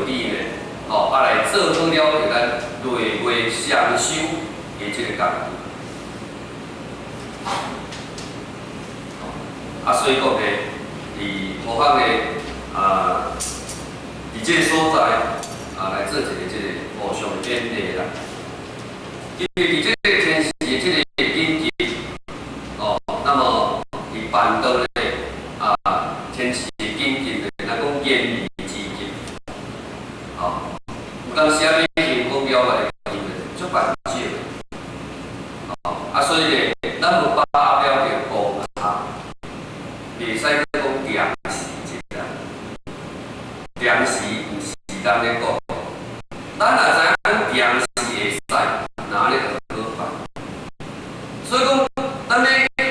理呢，来做好了就咱内外双修的这个工具。所以讲呢，伫河汉的伫这个所在来做一个这个互相勉励啦。因为伫这个天时的这个紧急，那么伫办到咧天时紧急的，咱讲严厉之急，有当时啊要行公标来讲，足办少，所以咧，咱无把标嘅公下，袂使讲定时一啦，定时有时间咧讲，咱若知影定时会使，哪咧就好办。所以讲，咱咧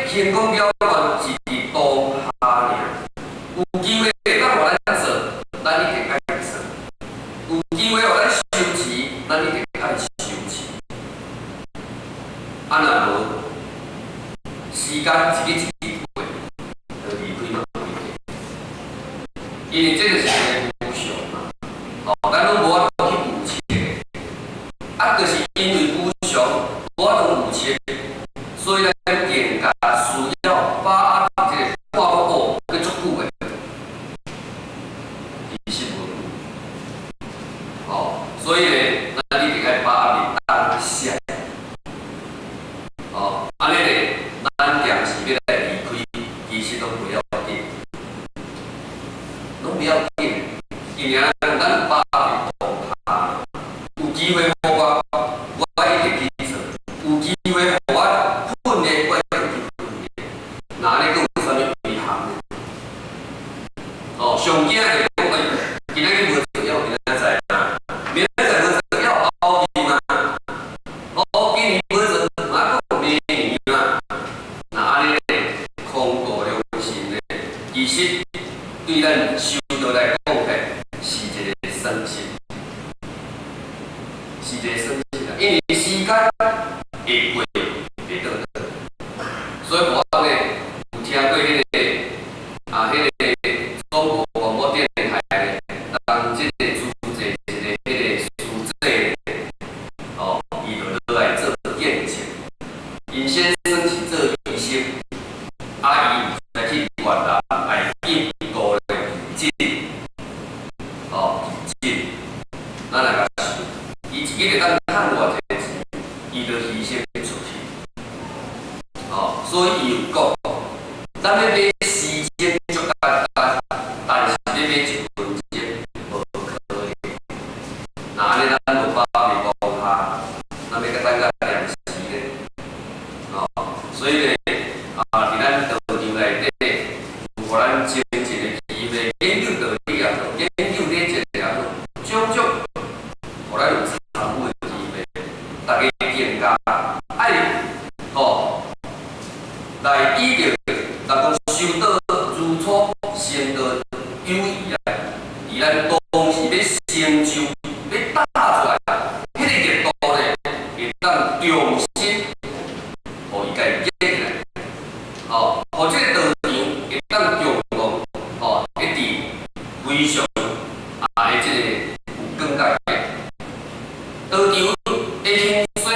行公标案是伫当下尔，有机会咱互咱做，咱一定爱做；有机会互咱收钱，咱一定爱收钱。若无时间一日一日过，就离开嘛袂得。因为这个是一个无常嘛，咱拢无法度去预测，就是因为无常，无法度预测，所以咱更加需要把握这个看好去足久的，其实无所以咧，咱一定爱把握当下。安尼咧，咱定时要来离开，其实拢不要紧，拢不要紧，因为咱把握当下，有机会互我一定去做；有机会互我训练，我一定去训练。哪咧佫有啥物遗憾呢？上惊的讲今仔日无做了，明仔载嘛，明仔载无做了，后日嘛，今年无做，嘛佫明年嘛。那安尼咧，空过良心咧，其实对咱修道来讲咧，是一个损失，是一个损失啦。因为时间会过，会倒倒。所以我咧有听过迄个迄个中国广播电台咧，当即个主持一个迄个书记咧，伊就落来做见证。因先生是做医生，伊来去越南来印度的义诊，义诊，咱来甲想，伊一日会当趁偌济钱，伊就牺牲出去。所以伊有讲，咱要买时间足简单，但是要买一分钟无可能。那安尼咱就把袂讲下，咱要甲等甲良时咧。所以咧，伫咱道场内底，有互咱真正的机会研究道理也好，研究理论也好，种种，互咱有参悟的机会，大家更加爱来依着，咱讲修道如初，成道有义啊，而咱当时要成就，要打出来，迄个热度咧，会当重新，互伊家己起来，互这个道场会当强壮，一直非常的这个有更加的道场会兴衰，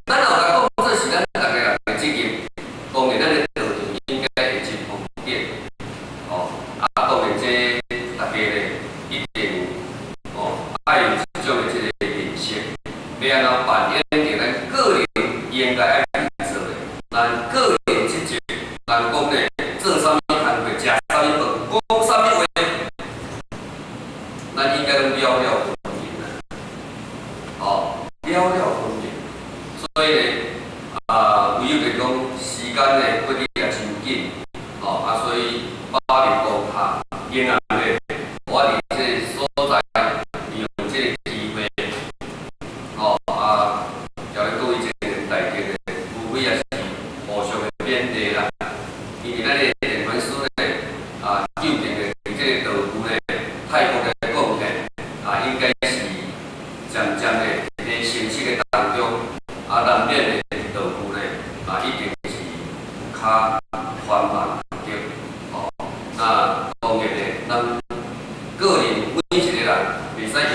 咱后来讲这是咱大家人的责任，当然咱的道场应该会真方便，当然这大家咧一定爱有这种的这个认识，要安怎办？一定咱个人应该爱去做的，咱个人职责，咱讲咧做啥物工作，食啥物饭，讲啥物话，咱应该拢了了分明啦，了了分明。所以咧，唯有就是讲时间咧过得也真紧，所以把握当下，然后咧，我伫这个所在利用这个机会，交咧各位这个大家咧，无非也是互相的勉励啦。因为咱的电传师咧，究竟咧这个道具咧，泰国的贡献，应该是渐渐的一个成熟的当中，难免的道具咧，一定是有较繁忙的，那当然咧，咱个人每一个人袂使因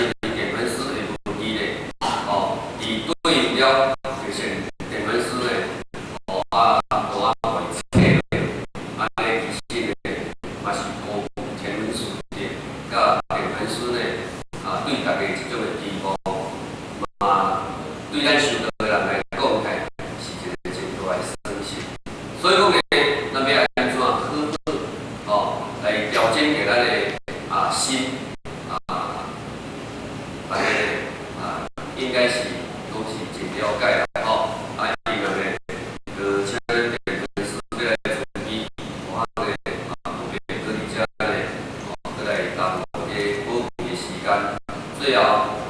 对咱受到的人来讲，是一个真大的损失。所以讲呢，咱要安怎好来调整给咱的心大家应该是都是真了解啦因为呢，请咱电视要来准备，我后面搁伫遮过来耽误个宝贵的时间，最后。